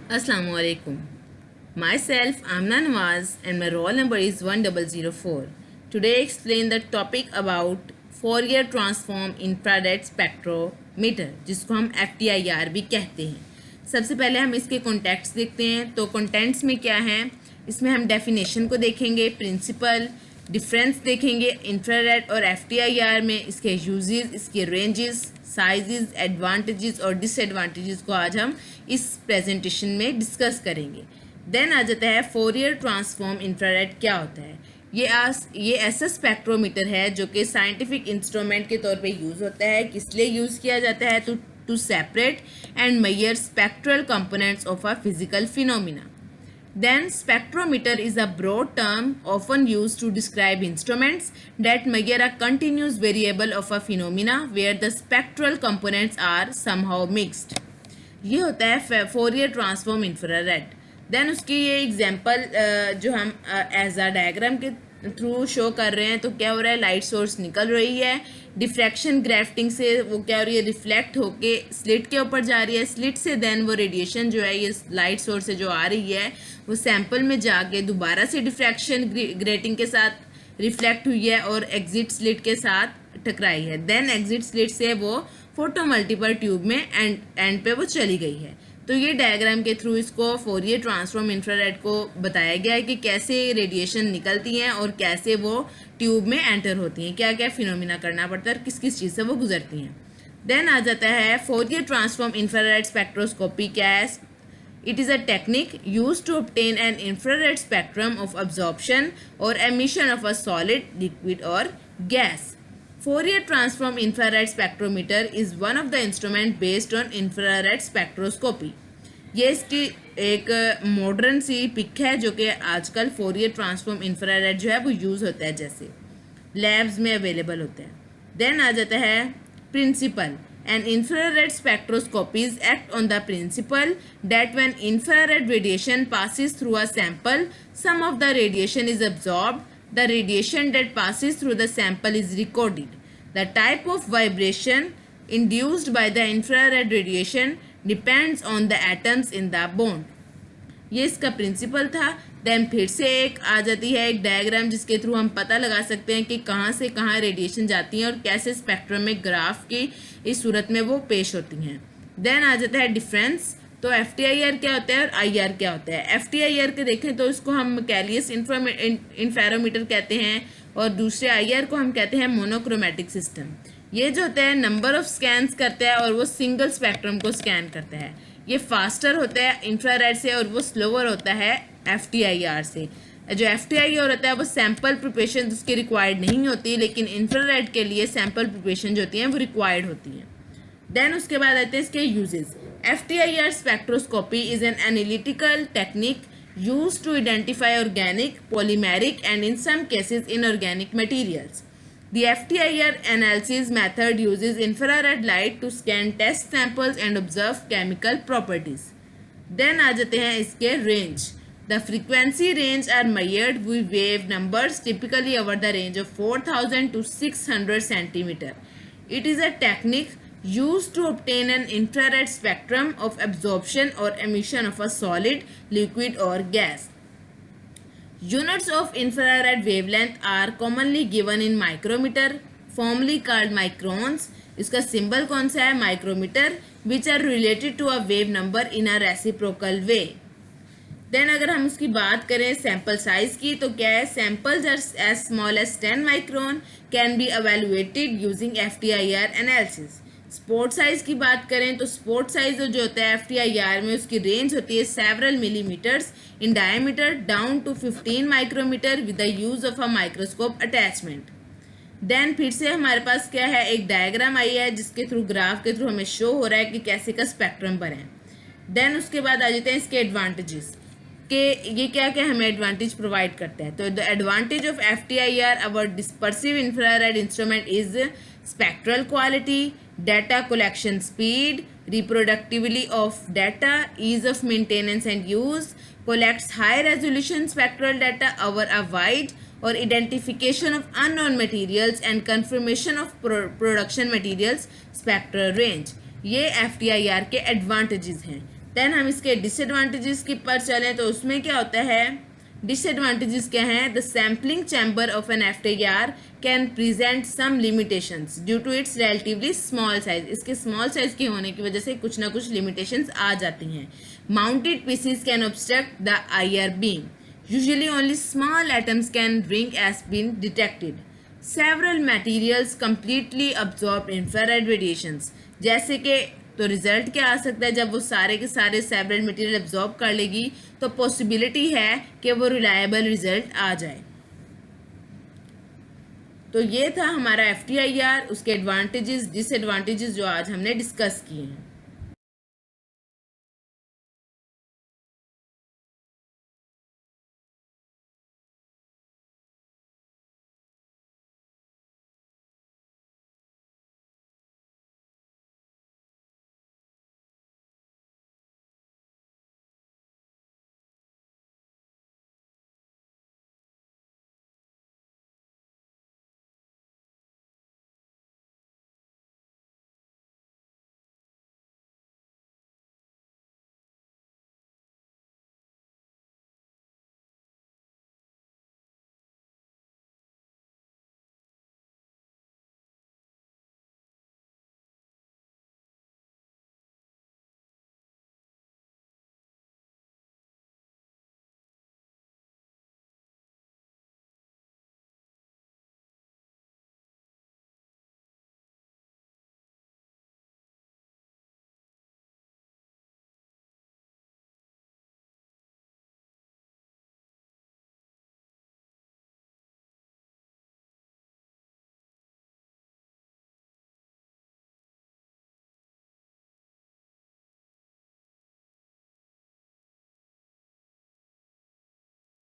Assalamu alaikum. Myself Amna Nawaz and my roll number is 1004. Today I explain the topic about Fourier transform infrared spectrometer जिसको हम FTIR भी कहते हैं। सबसे पहले हम इसके कॉन्टेक्ट्स देखते हैं। तो कॉन्टेंट्स में क्या है, इसमें हम डेफिनेशन को देखेंगे, प्रिंसिपल डिफरेंस देखेंगे इंफ्रारेड और FTIR में, इसके यूजेस, इसके रेंजेस, साइजेस, एडवांटेजेस और डिसएडवांटेजेस को आज हम इस प्रेजेंटेशन में डिस्कस करेंगे। देन आ जाता है फोरियर ट्रांसफॉर्म इंफ्रारेड क्या होता है। ये ऐसा स्पेक्ट्रोमीटर है जो कि साइंटिफिक इंस्ट्रूमेंट के तौर पे यूज़ होता है। किस लिए यूज़ किया जाता है? To separate and measure spectral components of a physical phenomena. Then spectrometer is a broad term often used to describe instruments that measure a continuous variable of a phenomena where the spectral components are somehow mixed. ये होता है Fourier transform infrared. Then उसकी ये example जो हम as a diagram के through show कर रहे हैं, तो क्या हो रहा है, लाइट सोर्स निकल रही है, डिफ्रैक्शन ग्राफ्टिंग से वो क्या हो रही है, रिफ्लेक्ट होके स्लिट के ऊपर जा रही है, स्लिट से देन वो रेडिएशन जो है ये लाइट सोर्स से जो आ रही है वो सैंपल में जाके दोबारा से डिफ्रैक्शन ग्रेटिंग के साथ रिफ्लेक्ट हुई है और एग्जिट स्लिट के साथ टकराई है। देन एग्जिट स्लिट से वो फोटो मल्टीपल ट्यूब में एंड पे वो चली गई है। तो ये डायग्राम के थ्रू इसको फोरियर ट्रांसफॉर्म इंफ्रारेड को बताया गया है कि कैसे रेडिएशन निकलती हैं और कैसे वो ट्यूब में एंटर होती हैं, क्या क्या फिनोमिना करना पड़ता है और किस किस चीज़ से वो गुजरती हैं। देन आ जाता है फोरियर ट्रांसफॉर्म इंफ्रारेड स्पेक्ट्रोस्कोपी क्या है। It is a technique used to obtain an infrared spectrum of absorption or emission of a solid, liquid or gas. Fourier transform infrared spectrometer is one of the instruments based on infrared spectroscopy. ये इसकी एक modern सी pick है जो कि आजकल Fourier transform infrared जो है वो यूज़ होता है, जैसे लैब्स में अवेलेबल होता है। देन आ जाता है principal. And infrared spectroscopies act on the principle that when infrared radiation passes through a sample, some of the radiation is absorbed. The radiation that passes through the sample is recorded. The type of vibration induced by the infrared radiation depends on the atoms in the bond. ये इसका principal था। Then फिर से एक आ जाती है एक diagram जिसके थ्रू हम पता लगा सकते हैं कि कहाँ से कहाँ रेडिएशन जाती हैं और कैसे स्पेक्ट्रमिक ग्राफ की इस सूरत में वो पेश होती हैं। देन आ जाता है डिफरेंस। तो FTIR क्या होता है और IR क्या होता है। FTIR के देखें तो इसको हम कैलियस इंफेरोमीटर कहते हैं और दूसरे IR को हम कहते हैं मोनोक्रोमेटिक सिस्टम। ये जो होता है नंबर ऑफ स्कैन्स करता है और वो सिंगल स्पेक्ट्रम को स्कैन करता है। ये फास्टर होता है इंफ्रारेड से और वो स्लोअर होता है FTIR से। जो FTIR होता है वो सैम्पल प्रिपरेशन उसकी रिक्वायर्ड नहीं होती, लेकिन इंफ्रारेड के लिए सैम्पल प्रिपरेशन जो होती हैं वो रिक्वायर्ड होती हैं। देन उसके बाद आते हैं इसके uses. FTIR spectroscopy is an analytical technique use to identify organic, polymeric and in some cases inorganic materials. The FTIR analysis method uses infrared light to scan test samples and observe chemical properties. Then आ जाते हैं इसके range. The frequency range are measured with wave numbers typically over the range of 4000 to 600 centimeter. It is a technique used to obtain an infrared spectrum of absorption or emission of a solid, liquid or gas. Units of infrared wavelength are commonly given in micrometer, formerly called microns. इसका symbol कौन सा है? Micrometer, which are related to a wave number in a reciprocal way. Then अगर हम उसकी बात करें sample size की, तो क्या है, samples are as small as 10 micron can be evaluated using FTIR analysis. Sport size की बात करें तो स्पोर्ट साइज जो होता है FTIR में उसकी रेंज होती है several millimeters in diameter down to 15 micrometer with the use of a microscope attachment. Then फिर से हमारे पास क्या है, एक डायग्राम आई है जिसके थ्रू ग्राफ के थ्रू हमें शो हो रहा है कि कैसे का स्पेक्ट्रम बने. देन उसके बाद आ जाते हैं इसके एडवांटेजेस कि ये क्या क्या हमें एडवांटेज प्रोवाइड करता है. तो the advantage of FTIR our dispersive infrared instrument is spectral quality, data collection speed, reproducibility of data, ease of maintenance and use, collects high resolution spectral data over a wide or identification of unknown materials and confirmation of production materials spectral range. ये FTIR के advantages हैं. Then हम इसके disadvantages की पर चलें तो उसमें क्या होता है, डिसएडवांटेजेस क्या हैं, the sampling chamber of an FTIR can present some limitations due to its relatively small size, इसके स्मॉल साइज के होने की वजह से कुछ ना कुछ लिमिटेशंस आ जाती हैं। Mounted pieces can obstruct the IR beam, usually only small atoms can ring as been detected. Several materials completely absorb infrared radiations, जैसे कि तो रिजल्ट क्या आ सकता है, जब वो सारे के सारे सेवरल मटेरियल अब्जॉर्ब कर लेगी तो पॉसिबिलिटी है कि वो रिलायबल रिजल्ट आ जाए। तो ये था हमारा FTIR, उसके एडवांटेजेस डिसएडवांटेजेस जो आज हमने डिस्कस किए हैं।